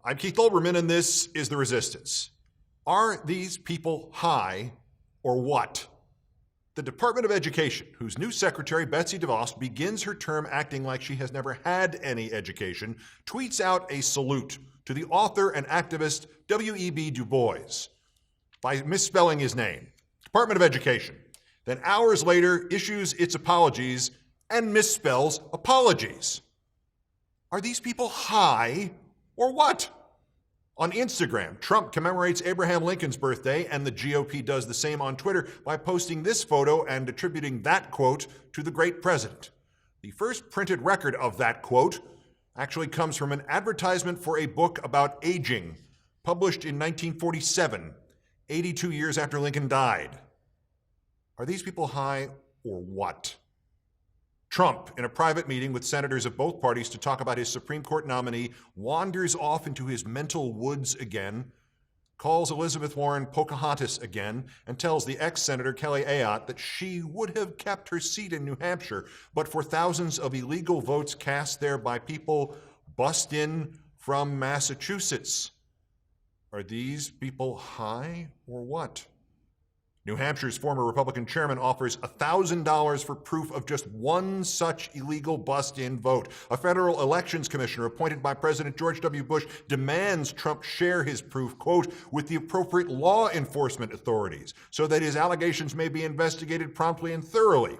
I'm Keith Olbermann, and this is The Resistance. Are these people high or what? The Department of Education, whose new secretary, Betsy DeVos, begins her term acting like she has never had any education, tweets out a salute to the author and activist W.E.B. Du Bois by misspelling his name. Department of Education. Then hours later issues its apologies and misspells apologies. Are these people high or what? On Instagram, Trump commemorates Abraham Lincoln's birthday, and the GOP does the same on Twitter by posting this photo and attributing that quote to the great president. The first printed record of that quote actually comes from an advertisement for a book about aging, published in 1947, 82 years after Lincoln died. Are these people high or what? Trump, in a private meeting with senators of both parties to talk about his Supreme Court nominee, wanders off into his mental woods again, calls Elizabeth Warren Pocahontas again, and tells the ex-Senator Kelly Ayotte that she would have kept her seat in New Hampshire, but for thousands of illegal votes cast there by people bussed in from Massachusetts. Are these people high or what? New Hampshire's former Republican chairman offers $1,000 for proof of just one such illegal bust-in vote. A federal elections commissioner appointed by President George W. Bush demands Trump share his proof, quote, with the appropriate law enforcement authorities so that his allegations may be investigated promptly and thoroughly.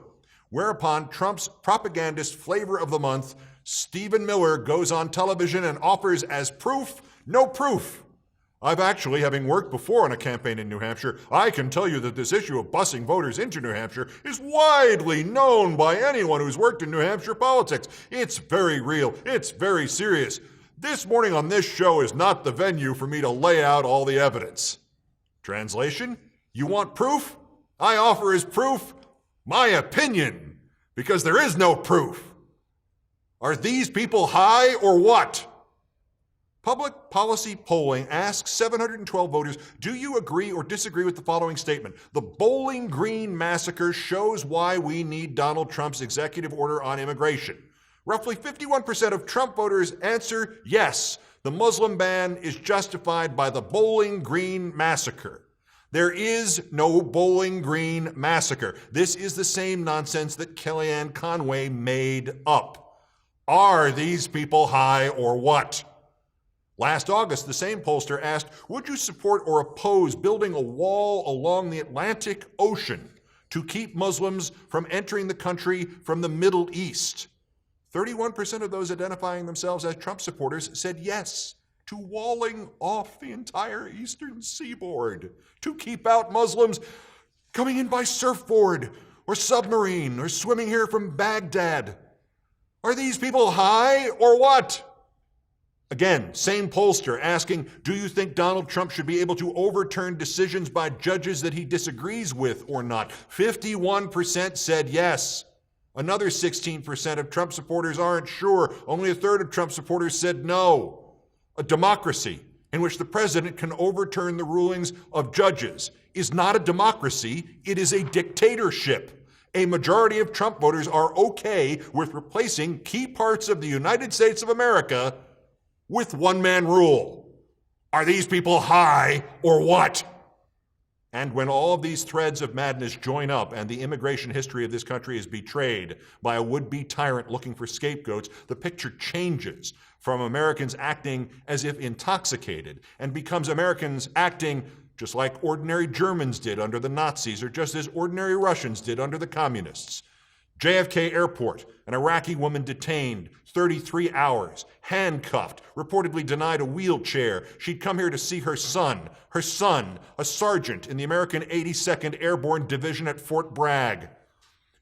Whereupon Trump's propagandist flavor of the month, Stephen Miller, goes on television and offers as proof, no proof. I've actually, having worked before on a campaign in New Hampshire, I can tell you that this issue of busing voters into New Hampshire is widely known by anyone who's worked in New Hampshire politics. It's very real. It's very serious. This morning on this show is not the venue for me to lay out all the evidence. Translation? You want proof? I offer as proof my opinion, because there is no proof. Are these people high or what? Public policy polling asks 712 voters, do you agree or disagree with the following statement? The Bowling Green massacre shows why we need Donald Trump's executive order on immigration. Roughly 51% of Trump voters answer yes, the Muslim ban is justified by the Bowling Green massacre. There is no Bowling Green massacre. This is the same nonsense that Kellyanne Conway made up. Are these people high or what? Last August, the same pollster asked, would you support or oppose building a wall along the Atlantic Ocean to keep Muslims from entering the country from the Middle East? 31% of those identifying themselves as Trump supporters said yes to walling off the entire eastern seaboard to keep out Muslims coming in by surfboard or submarine or swimming here from Baghdad. Are these people high or what? Again, same pollster asking, do you think Donald Trump should be able to overturn decisions by judges that he disagrees with or not? 51% said yes. Another 16% of Trump supporters aren't sure. Only a third of Trump supporters said no. A democracy in which the president can overturn the rulings of judges is not a democracy, it is a dictatorship. A majority of Trump voters are okay with replacing key parts of the United States of America with one-man rule. Are these people high or what? And when all of these threads of madness join up and the immigration history of this country is betrayed by a would-be tyrant looking for scapegoats, the picture changes from Americans acting as if intoxicated and becomes Americans acting just like ordinary Germans did under the Nazis or just as ordinary Russians did under the communists. JFK Airport, an Iraqi woman detained 33 hours, handcuffed, reportedly denied a wheelchair. She'd come here to see her son, a sergeant in the American 82nd Airborne Division at Fort Bragg.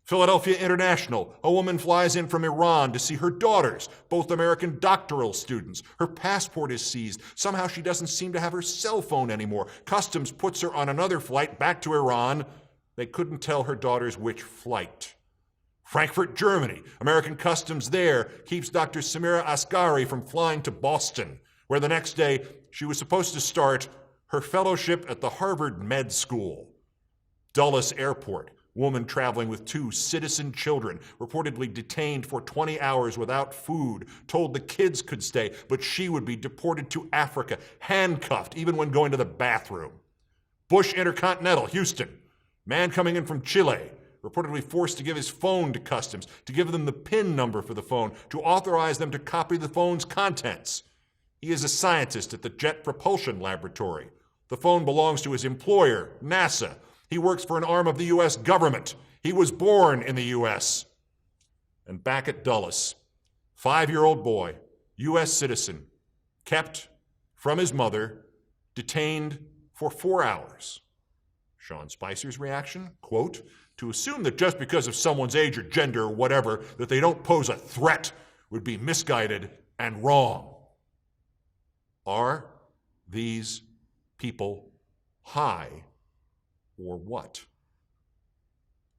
Philadelphia International, a woman flies in from Iran to see her daughters, both American doctoral students. Her passport is seized. Somehow she doesn't seem to have her cell phone anymore. Customs puts her on another flight back to Iran. They couldn't tell her daughters which flight. Frankfurt, Germany. American customs there keeps Dr. Samira Asghari from flying to Boston, where the next day she was supposed to start her fellowship at the Harvard Med School. Dulles Airport. Woman traveling with 2 citizen children, reportedly detained for 20 hours without food, told the kids could stay, but she would be deported to Africa, handcuffed even when going to the bathroom. Bush Intercontinental, Houston. Man coming in from Chile, reportedly forced to give his phone to customs, to give them the PIN number for the phone, to authorize them to copy the phone's contents. He is a scientist at the Jet Propulsion Laboratory. The phone belongs to his employer, NASA. He works for an arm of the U.S. government. He was born in the U.S. And back at Dulles, 5-year-old boy, U.S. citizen, kept from his mother, detained for 4 hours. Sean Spicer's reaction, quote, to assume that just because of someone's age or gender or whatever, that they don't pose a threat would be misguided and wrong. Are these people high or what?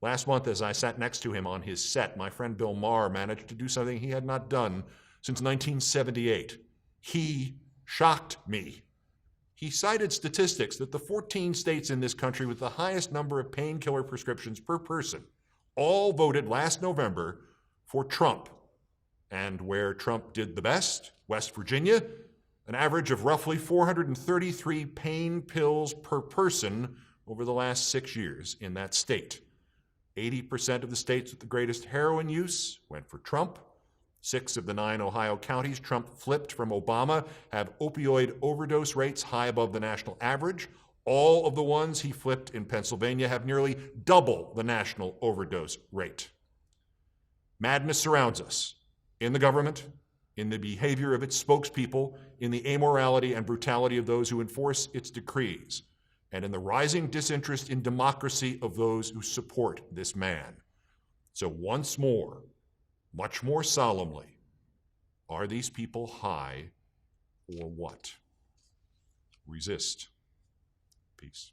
Last month, as I sat next to him on his set, my friend Bill Maher managed to do something he had not done since 1978. He shocked me. He cited statistics that the 14 states in this country with the highest number of painkiller prescriptions per person all voted last November for Trump. And where Trump did the best, West Virginia, an average of roughly 433 pain pills per person over the last 6 years in that state. 80% of the states with the greatest heroin use went for Trump. 6 of the 9 Ohio counties Trump flipped from Obama have opioid overdose rates high above the national average. All of the ones he flipped in Pennsylvania have nearly double the national overdose rate. Madness surrounds us in the government, in the behavior of its spokespeople, in the amorality and brutality of those who enforce its decrees, and in the rising disinterest in democracy of those who support this man. So once more, much more solemnly, are these people high or what? Resist. Peace.